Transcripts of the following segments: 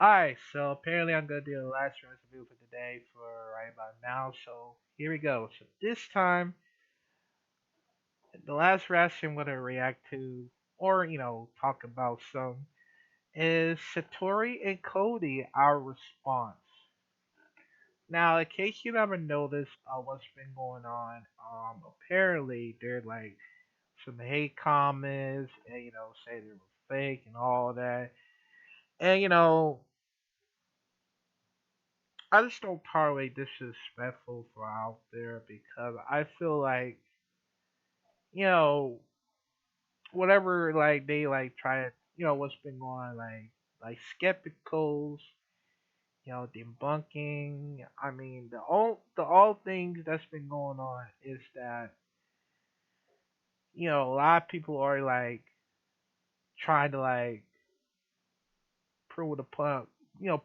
Alright, so apparently I'm gonna do the last review for today for right about now. So here we go. So this time, the last reaction I'm gonna react to, or talk about some, is Satori and Cody. Our response. Now, in case you never noticed, what's been going on, apparently there's like some hate comments, and say they were fake and all that, and I just don't tolerate disrespectful for out there because I feel like you know whatever like they like try to what's been going on like skepticals, debunking. I mean the all things that's been going on is that a lot of people are like trying to like prove the point.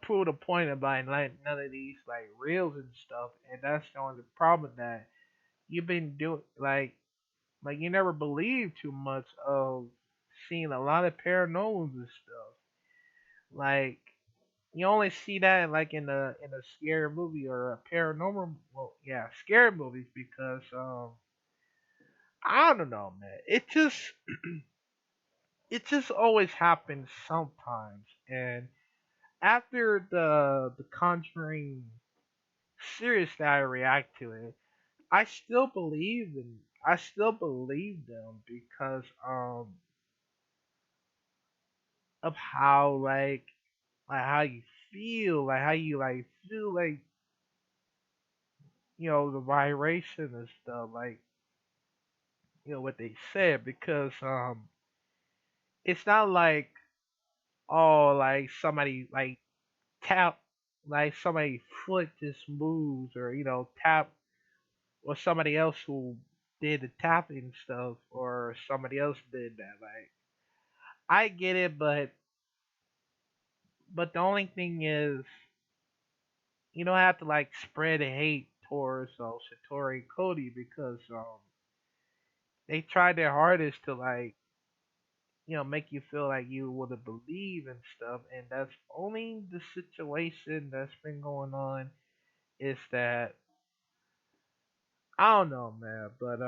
Prove the point about like none of these like reels and stuff, and that's the only problem that you've been doing like you never believe too much of seeing a lot of paranormals and stuff. Like you only see that like in a scary movie or a paranormal, well, yeah, scary movies because I don't know, man. It just always happens sometimes. And after the Conjuring series that I react to it, I still believe them because of how like how you feel, like how you like feel like the vibration and stuff, like what they said because it's not like oh like somebody like tap like somebody foot just moves or tap or somebody else who did the tapping stuff or somebody else did that. Like I get it, but the only thing is you don't have to like spread hate towards Satori and Cody because they tried their hardest to like make you feel like you would have believe and stuff, and that's only the situation that's been going on is that I don't know, man, but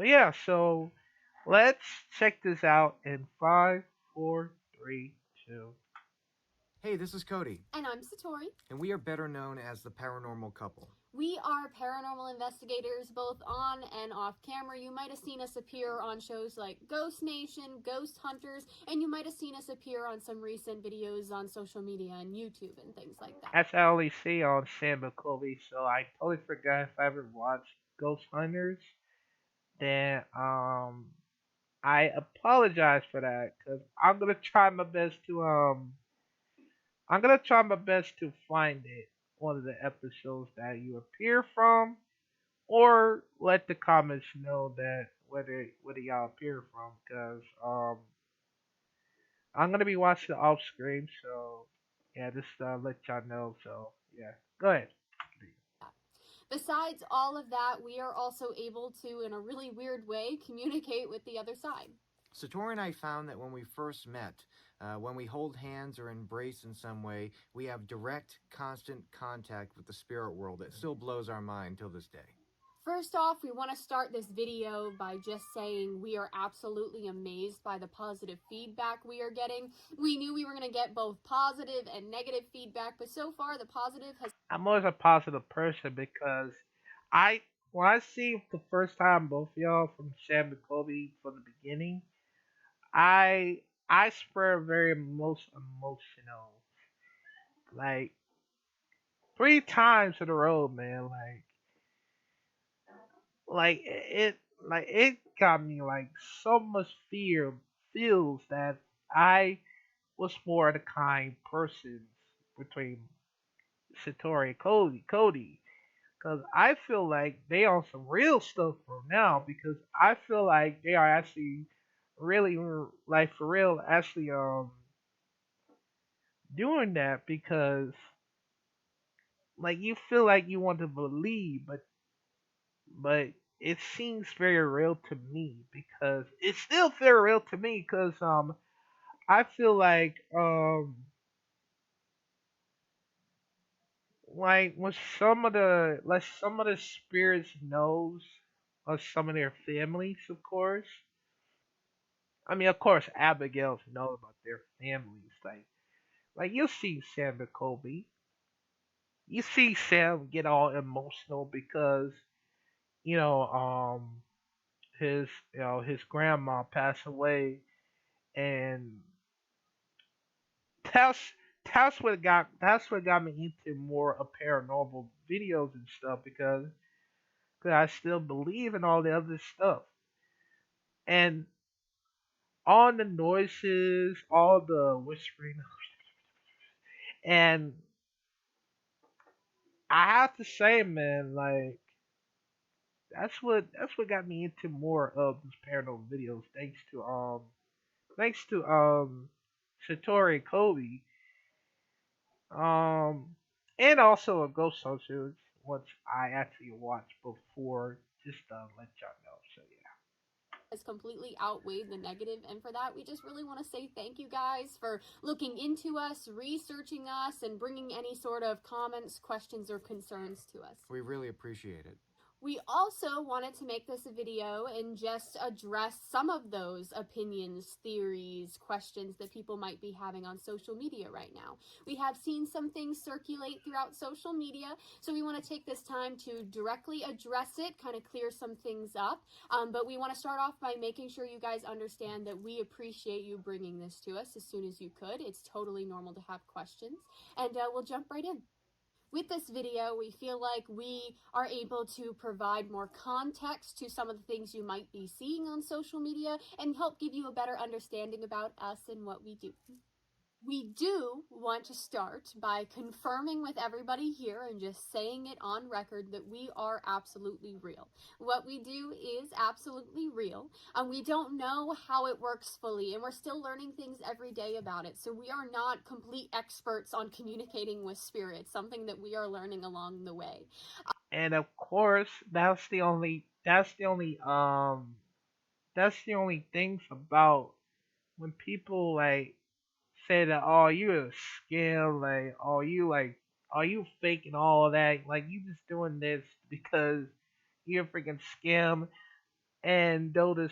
yeah, so let's check this out in five, four, three, two. Hey, this is Cody, And I'm Satori. and we are better known as the Paranormal Couple. We are paranormal investigators both on and off camera. You might have seen us appear on shows like Ghost Nation, Ghost Hunters, and you might have seen us appear on some recent videos on social media and YouTube and things like that. As I only see on Sam McCovey, so I totally forgot if I ever watched Ghost Hunters. Then I apologize for that because I'm gonna try my best to find it one of the episodes that you appear from, or let the comments know that whether y'all appear from, because I'm gonna be watching off screen, so yeah, just let y'all know. So yeah, go ahead. Besides all of that, we are also able to, in a really weird way, communicate with the other side. Satori and I found that when we first met, when we hold hands or embrace in some way, we have direct, constant contact with the spirit world. It still blows our mind till this day. First off, we want to start this video by just saying we are absolutely amazed by the positive feedback we are getting. We knew we were going to get both positive and negative feedback, but so far the positive has. I'm always a positive person because I when I see the first time both of y'all from Sam and Kobe from the beginning, I spread very most emotional like three times in a row, man. Like it got me like so much feels that I was more the kind person between Satori and Cody. Because I feel like they on some real stuff for now. Because I feel like they are actually really like for real actually doing that because like you feel like you want to believe, but it seems very real to me because it's still very real to me because I feel like when some of the spirits knows of some of their families, of course. I mean, of course, Abigail's know about their families. Like you see Sam and Kobe, you see Sam get all emotional because you know his his grandma passed away, and that's that's what got me into more of paranormal videos and stuff because I still believe in all the other stuff and all the noises, all the whispering, and I have to say, man, like that's what got me into more of these paranormal videos. Thanks to Satori and Cody, um, and also a Ghost Hunters, which I actually watched before, just to let y'all know. So yeah. has completely outweighed the negative, and for that we just really want to say thank you guys for looking into us, researching us, and bringing any sort of comments, questions, or concerns to us. We really appreciate it. We also wanted to make this a video and just address some of those opinions, theories, questions that people might be having on social media right now. We have seen some things circulate throughout social media, so we want to take this time to directly address it, kind of clear some things up. But we want to start off by making sure you guys understand that we appreciate you bringing this to us as soon as you could. It's totally normal to have questions, and we'll jump right in. With this video, we feel like we are able to provide more context to some of the things you might be seeing on social media and help give you a better understanding about us and what we do. We do want to start by confirming with everybody here and just saying it on record that we are absolutely real. What we do is absolutely real. We don't know how it works fully, and we're still learning things every day about it. So we are not complete experts on communicating with spirits, something that we are learning along the way. And of course, that's the only things about when people like say that, oh, you're a scam, like oh you are you faking all of that, like you just doing this because you're a freaking scam and do this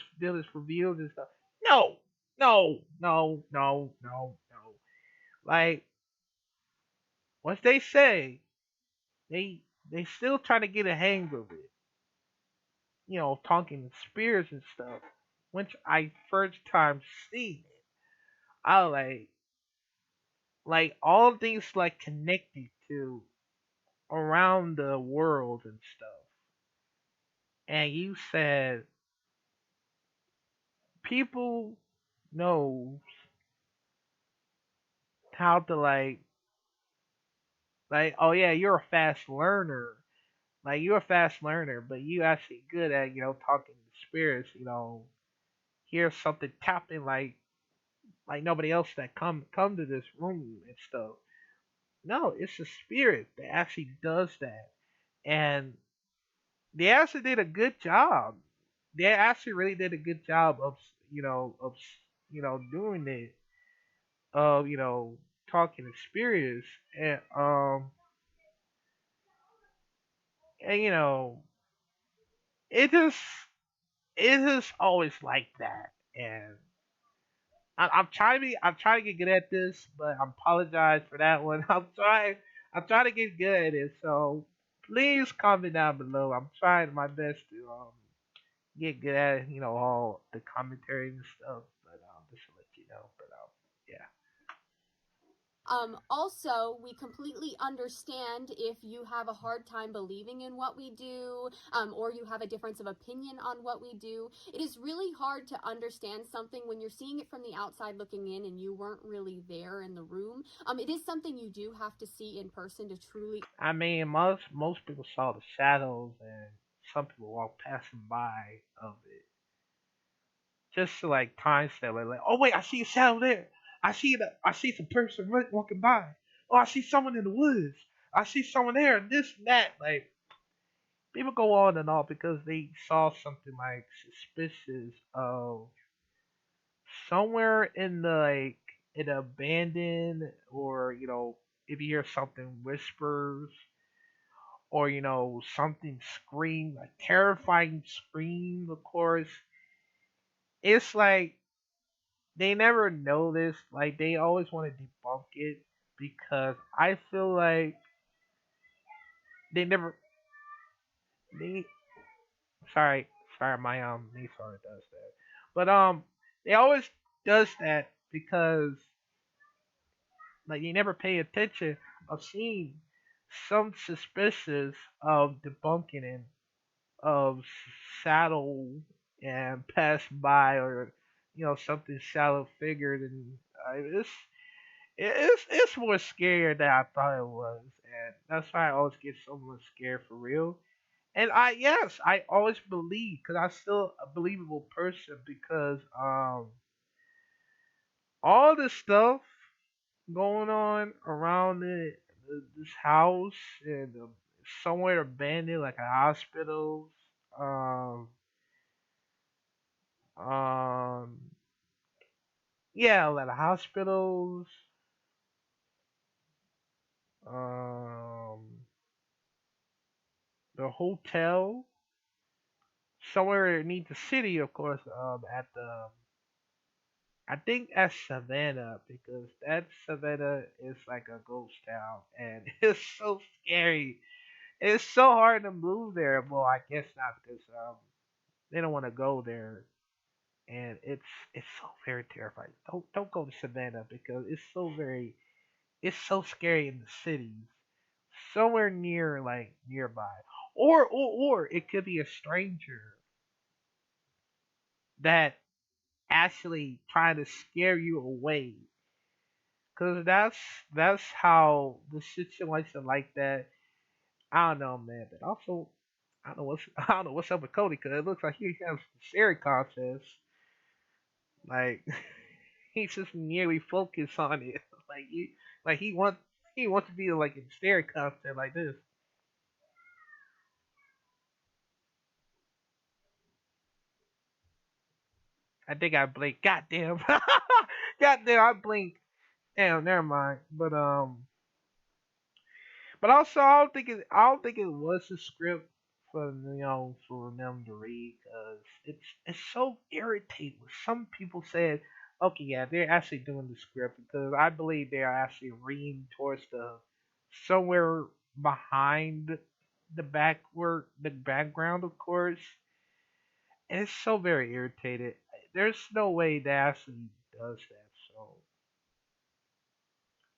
reviews and stuff. No, no, no, no, no, no. Like what they say, they still trying to get a hang of it. Talking spirits and stuff. Which I first time seen it, I like all things like connected to around the world and stuff. And you said people know how to like oh yeah, you're a fast learner. Like you're a fast learner, but you actually good at talking to spirits. Hear something tapping like nobody else that come to this room and stuff. No, it's a spirit that actually does that, and they actually did a good job. They actually really did a good job of doing it, of talking experience, and it just it is always like that. And I'm trying to get good at this, but I apologize for that one. I'm trying to get good at it. So please comment down below. I'm trying my best to get good at all the commentary and stuff. But just to let you know. But yeah. Also, we completely understand if you have a hard time believing in what we do, or you have a difference of opinion on what we do. It is really hard to understand something when you're seeing it from the outside looking in and you weren't really there in the room. It is something you do have to see in person to truly. I mean, most people saw the shadows, and some people walked passing by of it, just to like time step, like, oh wait, I see a shadow there. I see some person walking by. Oh, I see someone in the woods. I see someone there, and this and that. Like people go on and on because they saw something like suspicious of somewhere in the like. an abandoned, or if you hear something whispers, or something scream, a terrifying scream, of course, it's like they never notice. Like they always want to debunk it because I feel like they never they sorry sorry my niece already does that, but they always does that because like you never pay attention of seeing some suspicious of debunking it of saddle and pass by, or something shallow figured, and it's more scarier than I thought it was, and that's why I always get so much scared for real. And I always believe because I'm still a believable person because all the stuff going on around this house, and somewhere abandoned like a hospital, um um yeah, like the hospitals, um the hotel, somewhere near the city, of course, at the I think at Savannah, because that Savannah is like a ghost town and it's so scary. It's so hard to move there. Well, I guess not because they don't want to go there, and it's so very terrifying. Don't go to Savannah because it's so scary in the cities. Somewhere near, like nearby, or it could be a stranger that actually trying to scare you away. Cause that's how the situation like that. I don't know, man. But also, I don't know what's up with Cody. Cause it looks like he has a scary contest. Like he's just nearly focused on it. Like like he wants to be like in scary contest like this. I think I blinked. Goddamn. Goddamn, I blinked. Damn, never mind. But also, I don't think it was a script for for them to read because it's so irritating. Some people said, okay, yeah, they're actually doing the script because I believe they are actually reading towards the somewhere behind the background, of course, and it's so very irritated. There's no way that actually does that. So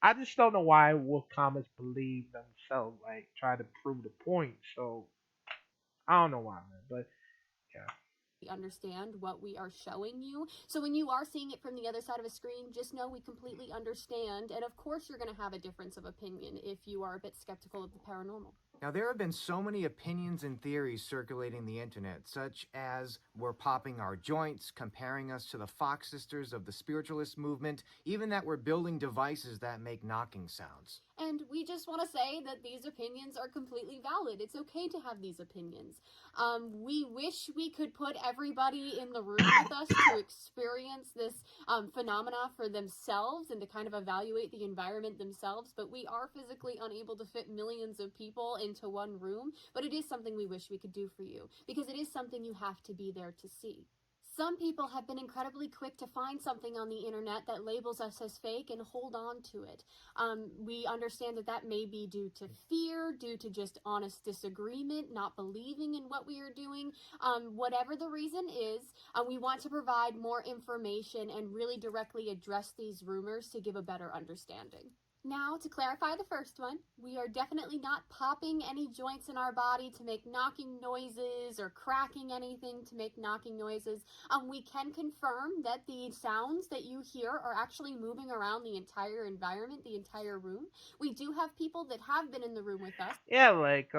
I just don't know why Wolf Comics believe themselves, like try to prove the point. So I don't know why, man. But yeah, Understand what we are showing you. So when you are seeing it from the other side of a screen, just know we completely understand. And of course, you're going to have a difference of opinion if you are a bit skeptical of the paranormal. Now, there have been so many opinions and theories circulating the internet, such as we're popping our joints, comparing us to the Fox sisters of the spiritualist movement, even that we're building devices that make knocking sounds. And we just want to say that these opinions are completely valid. It's okay to have these opinions. We wish we could put everybody in the room with us to experience this phenomena for themselves and to kind of evaluate the environment themselves, but we are physically unable to fit millions of people into one room. But it is something we wish we could do for you because it is something you have to be there to see. Some people have been incredibly quick to find something on the internet that labels us as fake and hold on to it. We understand that that may be due to fear, due to just honest disagreement, not believing in what we are doing. Whatever the reason is, we want to provide more information and really directly address these rumors to give a better understanding. Now, to clarify the first one, we are definitely not popping any joints in our body to make knocking noises or cracking anything to make knocking noises. We can confirm that the sounds that you hear are actually moving around the entire environment, the entire room. We do have people that have been in the room with us. yeah, like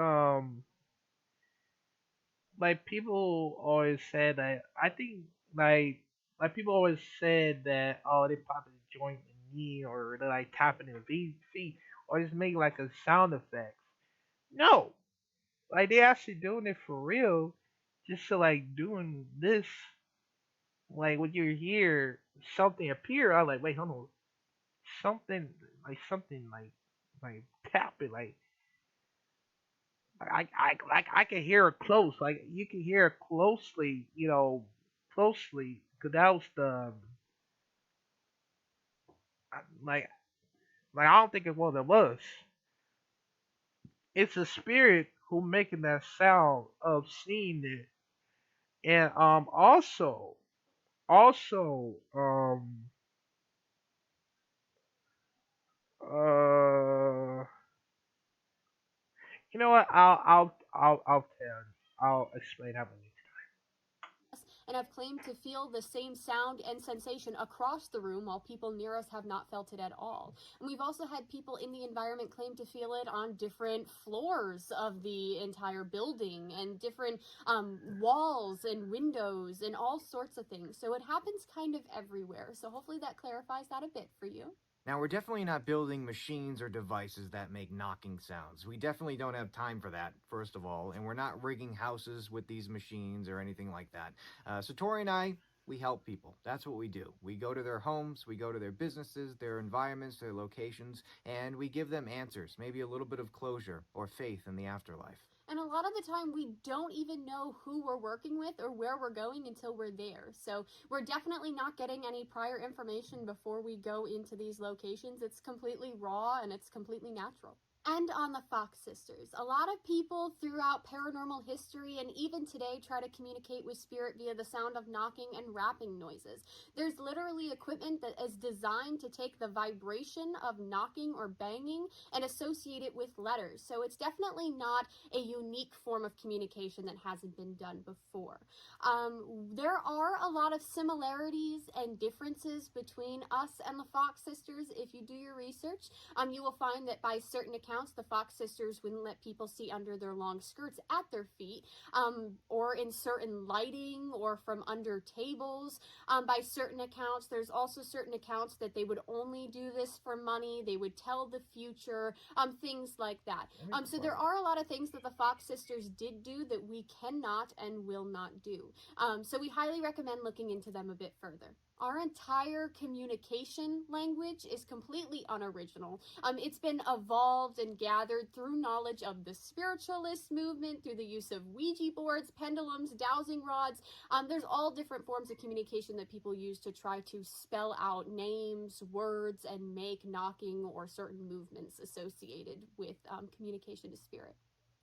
people always said that. I think like people always said that they pop a joint in knee, or they like tapping in feet, or just make like a sound effect. No, like they actually doing it for real, just to like doing this. Like when you hear something appear, I'm like, wait, hold on. something something like tapping I can hear it close. Like you can hear it closely, closely. Cause that was the like I don't think it was. It was. It's a spirit who making that sound of seeing it, and also uh you know what? I'll tell. I'll explain how many. and have claimed to feel the same sound and sensation across the room while people near us have not felt it at all. And we've also had people in the environment claim to feel it on different floors of the entire building and different walls and windows and all sorts of things. So it happens kind of everywhere. So hopefully that clarifies that a bit for you. Now, we're definitely not building machines or devices that make knocking sounds. We definitely don't have time for that, first of all, and we're not rigging houses with these machines or anything like that. Satori and I, we help people. That's what we do. We go to their homes, we go to their businesses, their environments, their locations, and we give them answers, maybe a little bit of closure or faith in the afterlife. And a lot of the time, we don't even know who we're working with or where we're going until we're there. So we're definitely not getting any prior information before we go into these locations. It's completely raw and it's completely natural. And on the Fox sisters, a lot of people throughout paranormal history and even today try to communicate with spirit via the sound of knocking and rapping noises. There's literally equipment that is designed to take the vibration of knocking or banging and associate it with letters. So it's definitely not a unique form of communication that hasn't been done before. There are a lot of similarities and differences between us and the Fox sisters. If you do your research, you will find that by certain accounts, the Fox sisters wouldn't let people see under their long skirts at their feet, or in certain lighting or from under tables. By certain accounts, there's also certain accounts that they would only do this for money. They would tell the future, things like that. So there are a lot of things that the Fox sisters did do that we cannot and will not do. So we highly recommend looking into them a bit further. Our entire communication language is completely unoriginal. It's been evolved and gathered through knowledge of the spiritualist movement, through the use of Ouija boards, pendulums, dowsing rods. There's all different forms of communication that people use to try to spell out names, words, and make knocking or certain movements associated with communication to spirit.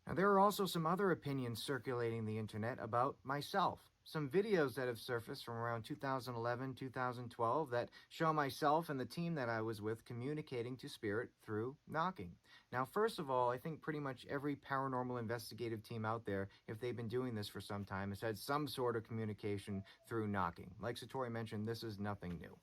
Now, there are also some other opinions circulating the internet about myself. Some videos that have surfaced from around 2011, 2012 that show myself and the team that I was with communicating to spirit through knocking. Now, first of all, I think pretty much every paranormal investigative team out there, if they've been doing this for some time, has had some sort of communication through knocking. Like Satori mentioned, this is nothing new.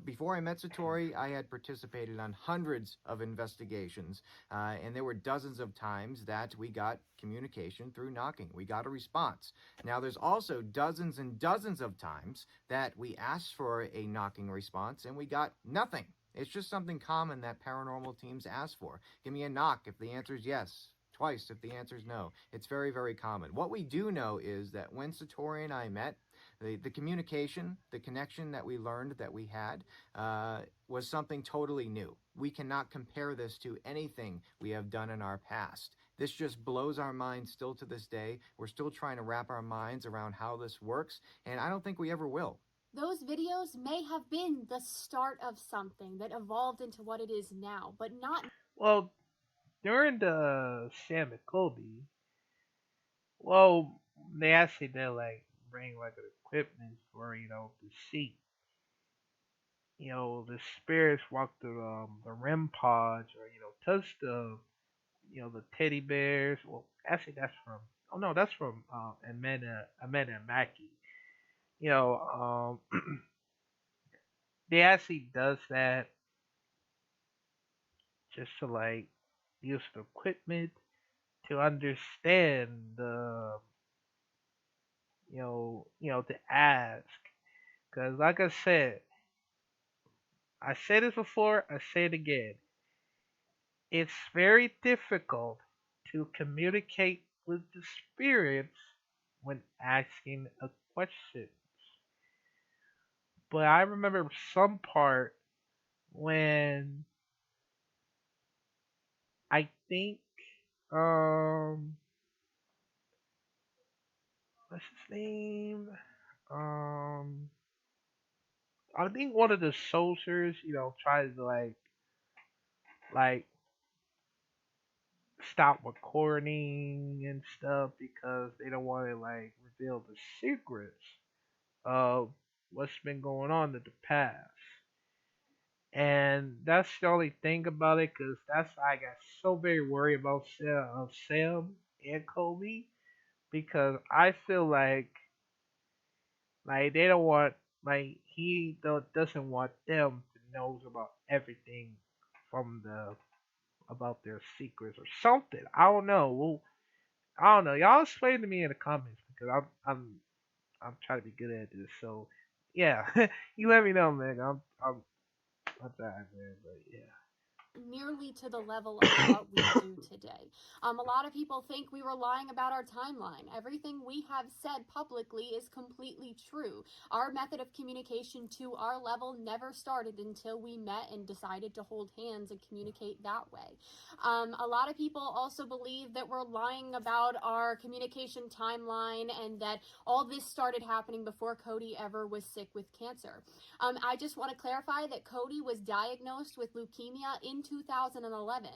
Before I met Satori, I had participated on hundreds of investigations, and there were dozens of times that we got communication through knocking. We got a response. Now, there's also dozens and dozens of times that we asked for a knocking response and we got nothing. It's just something common that paranormal teams ask for. Give me a knock if the answer is yes. Twice if the answer is no. It's very, very common. What we do know is that when Satori and I met, the communication, the connection that we learned that we had was something totally new. We cannot compare this to anything we have done in our past. This just blows our minds still to this day. We're still trying to wrap our minds around how this works, and I don't think we ever will. Those videos may have been the start of something that evolved into what it is now, but not. Well, during the Sam and Cody, well, they actually did like bring like equipment for to see. The spirits walk through the REM pods or touch the the teddy bears. Well, actually that's from that's from Amanda and Mackie. You know, they actually does that just to like use the equipment to understand the to ask. Because like I said this before, I say it again. It's very difficult to communicate with the spirits when asking a question. But I remember some part when I think um what's his name? Um I think one of the soldiers, tries to like stop recording and stuff because they don't want to like reveal the secrets of what's been going on in the past. And that's the only thing about it, because that's I got so very worried about Sam and Kobe, because I feel like they don't want like doesn't want them to know about everything from the about their secrets or something. I don't know. Well, I don't know. Y'all explain to me in the comments, because I'm trying to be good at this. So yeah, you let me know, man. I'm trying, man. But Nearly to the level of what we do today. A lot of people think we were lying about our timeline. Everything we have said publicly is completely true. Our method of communication to our level never started until we met and decided to hold hands and communicate that way. A lot of people also believe that we're lying about our communication timeline and that all this started happening before Cody ever was sick with cancer. I just want to clarify that Cody was diagnosed with leukemia in 2011.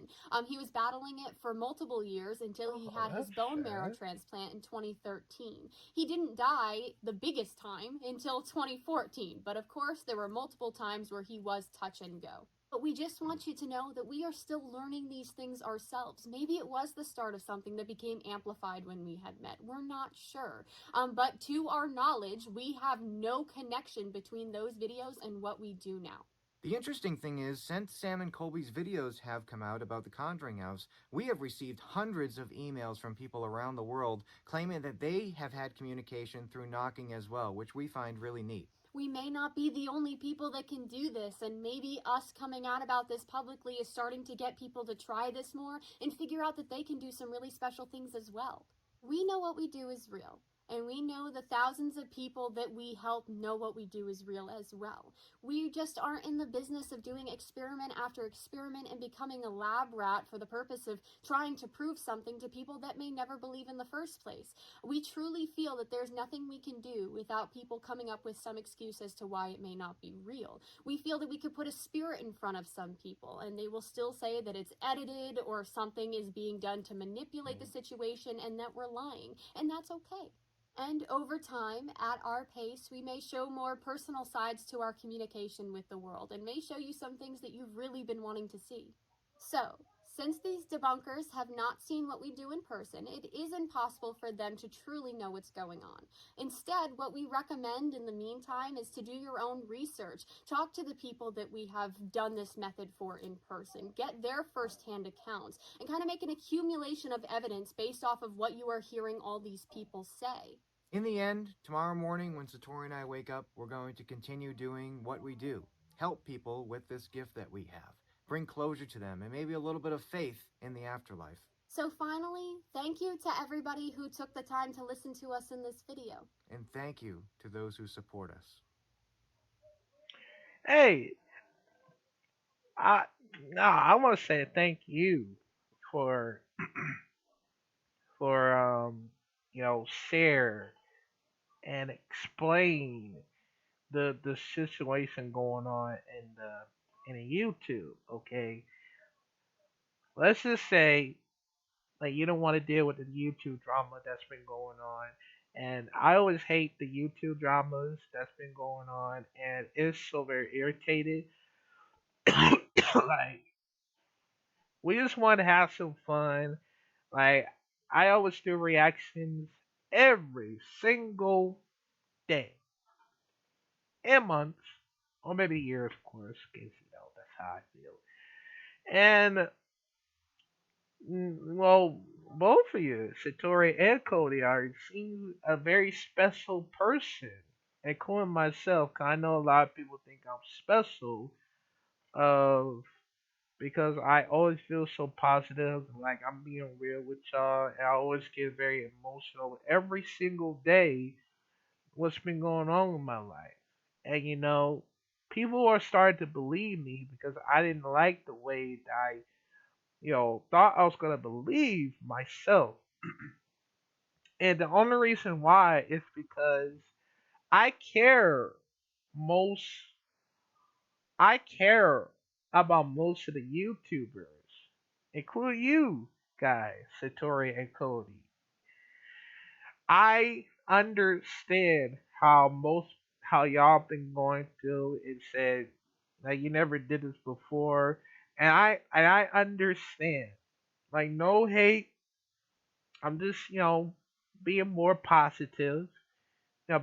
He was battling it for multiple years until he oh, had his that's bone marrow sad. transplant in 2013. He didn't die the biggest time until 2014, but of course, there were multiple times where he was touch and go. But we just want you to know that we are still learning these things ourselves. Maybe it was the start of something that became amplified when we had met. We're not sure. But to our knowledge, we have no connection between those videos and what we do now. The interesting thing is, since Sam and Colby's videos have come out about the Conjuring House, we have received hundreds of emails from people around the world claiming that they have had communication through knocking as well, which we find really neat. We may not be the only people that can do this, and maybe us coming out about this publicly is starting to get people to try this more and figure out that they can do some really special things as well. We know what we do is real. And we know the thousands of people that we help know what we do is real as well. We just aren't in the business of doing experiment after experiment and becoming a lab rat for the purpose of trying to prove something to people that may never believe in the first place. We truly feel that there's nothing we can do without people coming up with some excuse as to why it may not be real. We feel that we could put a spirit in front of some people and they will still say that it's edited or something is being done to manipulate the situation and that we're lying. And that's okay. And over time, at our pace, we may show more personal sides to our communication with the world and may show you some things that you've really been wanting to see. So, since these debunkers have not seen what we do in person, it is impossible for them to truly know what's going on. Instead, what we recommend in the meantime is to do your own research. Talk to the people that we have done this method for in person. Get their firsthand accounts and kind of make an accumulation of evidence based off of what you are hearing all these people say. In the end, tomorrow morning when Satori and I wake up, we're going to continue doing what we do, help people with this gift that we have, bring closure to them, and maybe a little bit of faith in the afterlife. So finally, thank you to everybody who took the time to listen to us in this video. And thank you to those who support us. Hey, I no, I want to say thank you for for share and explain the situation going on in the YouTube. Okay, let's just say like you don't want to deal with the YouTube drama that's been going on. And I always hate the YouTube dramas that's been going on, and it's so very irritated. Like we just want to have some fun. Like I always do reactions every single day and months, or maybe years, of course, because that's how I feel. And well, both of you, Satori and Cody, are seem a very special person, including myself. 'Cause I know a lot of people think I'm special, of because I always feel so positive, like I'm being real with y'all, and I always get very emotional every single day. What's been going on in my life, and people are starting to believe me because I didn't like the way that I thought I was gonna believe myself. And the only reason why is because I care most I care about most of the YouTubers, including you guys, Satori and Cody. I understand how y'all been going through and said like you never did this before, and I understand. Like no hate, I'm just being more positive.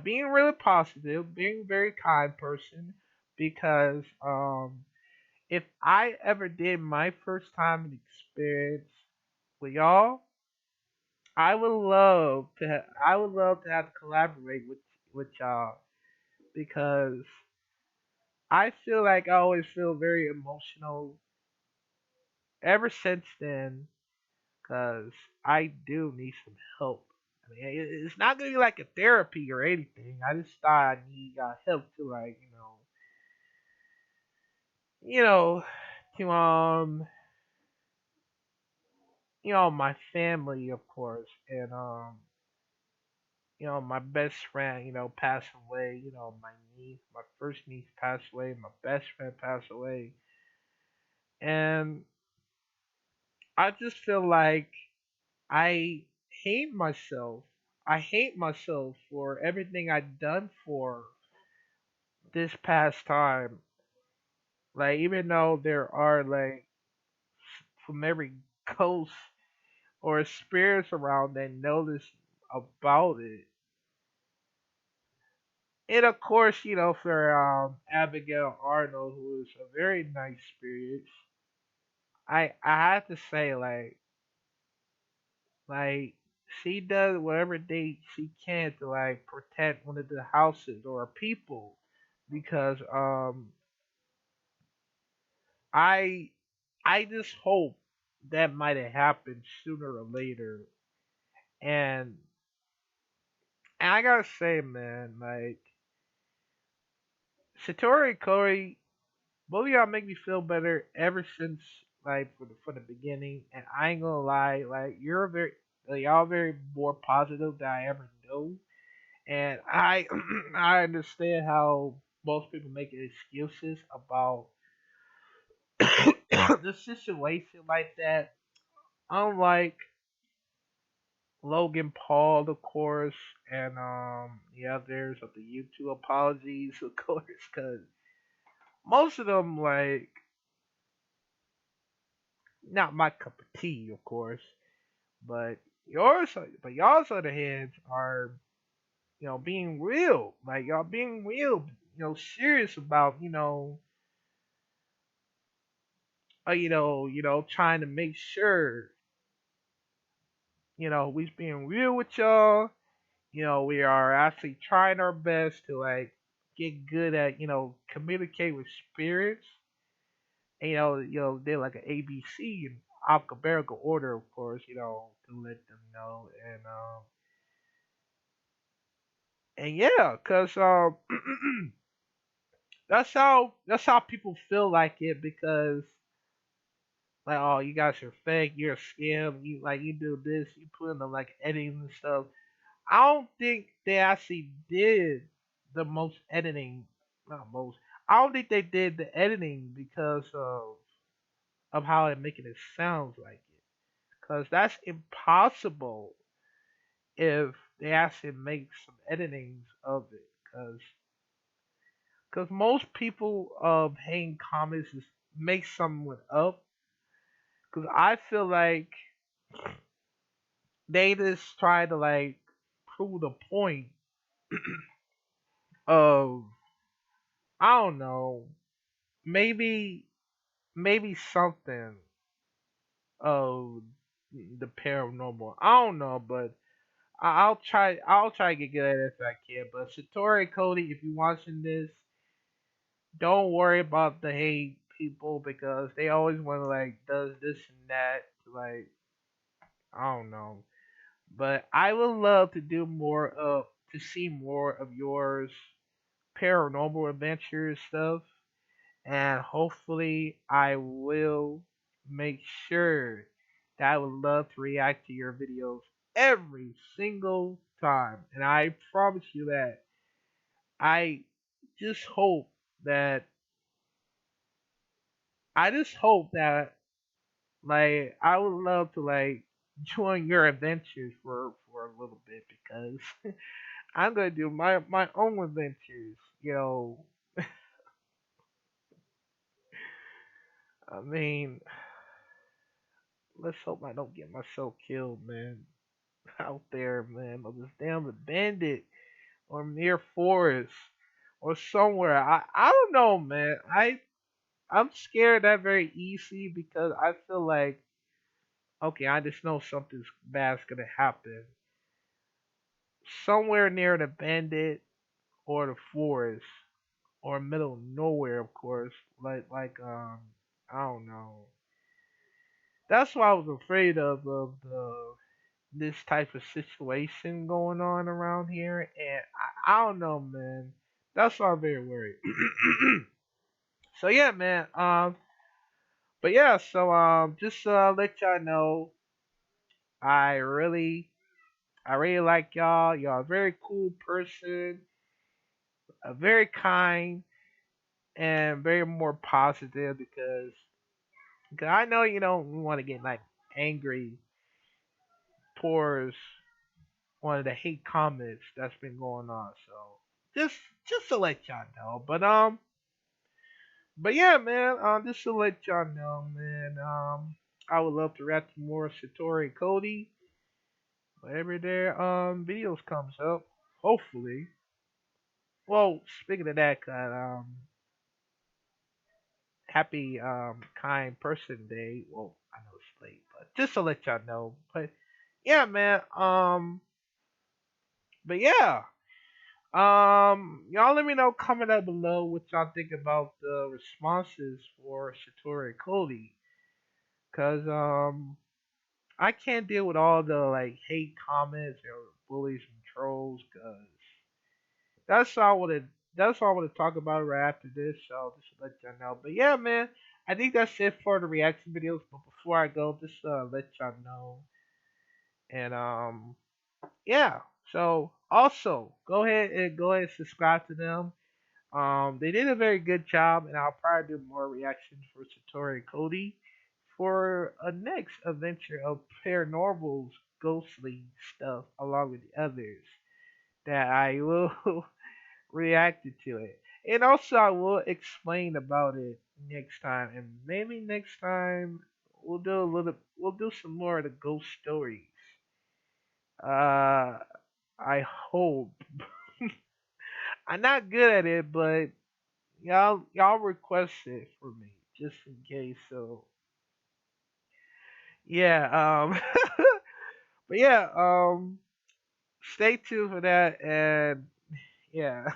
Being really positive, being very kind person because if I ever did my first time experience with y'all, I would love to have to collaborate with y'all because I feel like I always feel very emotional ever since then because I do need some help. I mean, it's not gonna be like a therapy or anything. I just thought I need help to like you know to my family of course and my best friend, passed away. My first niece passed away. My best friend passed away. And I just feel like I hate myself. I hate myself for everything I've done for this past time. Like, even though there are, like, from every coast or spirits around that notice about it. And of course, for Abigail Arnold, who is a very nice spirit, I have to say like she does whatever she can to like protect one of the houses or people because I I just hope that might have happened sooner or later and I gotta say man like Satori Kori both of y'all make me feel better ever since like for the beginning. And I ain't gonna lie, like y'all very more positive than I ever knew. And I I understand how most people make excuses about the situation like that. Unlike Logan Paul, of course, and the others of the YouTube apologies, of course, because most of them like not my cup of tea, of course. But y'all's other hands are, being real. Like y'all being real, serious about, trying to make sure, we's being real with y'all. We are actually trying our best to like get good at, communicate with spirits. And, they're like an ABC in alphabetical order, of course, to let them know. And yeah, cause that's how people feel like it because like oh you guys are fake, you're a scam, you do this, you put in the like editing and stuff. I don't think they actually did the most editing, not most. I don't think they did the editing because of how it making it sounds like it. Cause that's impossible if they actually make some editings of it. Cause most people hang comments is make someone up. Cause I feel like they just try to like prove the point of I don't know, maybe something of the paranormal. I don't know, but I'll try to get good at it if I can. But Satori Cody, if you're watching this, don't worry about the hate people because they always want to like does this and that to like I don't know. But I would love to do more of to see more of yours paranormal adventure stuff, and hopefully I will. make sure that I would love to react to your videos every single time. And I promise you that I just hope that I just hope that like I would love to like join your adventures for a little bit because I'm gonna do my own adventures. I mean, let's hope I don't get myself killed, man. Out there, man, on this damn bandit or near forest or somewhere. I don't know, man. I'm scared that very easy because I feel like okay, I just know something's bad's gonna happen somewhere near the bandit or the forest or middle of nowhere, of course. Like I don't know. That's what I was afraid of the this type of situation going on around here, and I don't know, man. That's why I'm very worried. So yeah, man. But yeah, so just let y'all know, I really, I really like y'all. Y'all a very cool person, a very kind, and very more positive because I know you don't want to get like angry towards one of the hate comments that's been going on. So just just to let y'all know. But yeah, man. Just to let y'all know, man. I would love to react to more Satori and Cody whenever their videos comes up. Hopefully. Well, speaking of that, happy kind person day. Well, I know it's late, but just to let y'all know. But yeah, man. But yeah. Y'all let me know comment down below what y'all think about the responses for Satori and Cody, cause I can't deal with all the like hate comments or bullies and trolls, cause that's all I wanna that's all I wanna talk about right after this. So just to let y'all know. But yeah, man, I think that's it for the reaction videos. But before I go, just let y'all know, and yeah. So also go ahead and subscribe to them. They did a very good job, and I'll probably do more reactions for Satori and Cody for a next adventure of paranormal's ghostly stuff along with the others that I will react to it. And also I will explain about it next time, and maybe next time we'll do some more of the ghost stories. Uh I hope. I'm not good at it, but y'all request it for me just in case. So yeah, but yeah, stay tuned for that, and yeah.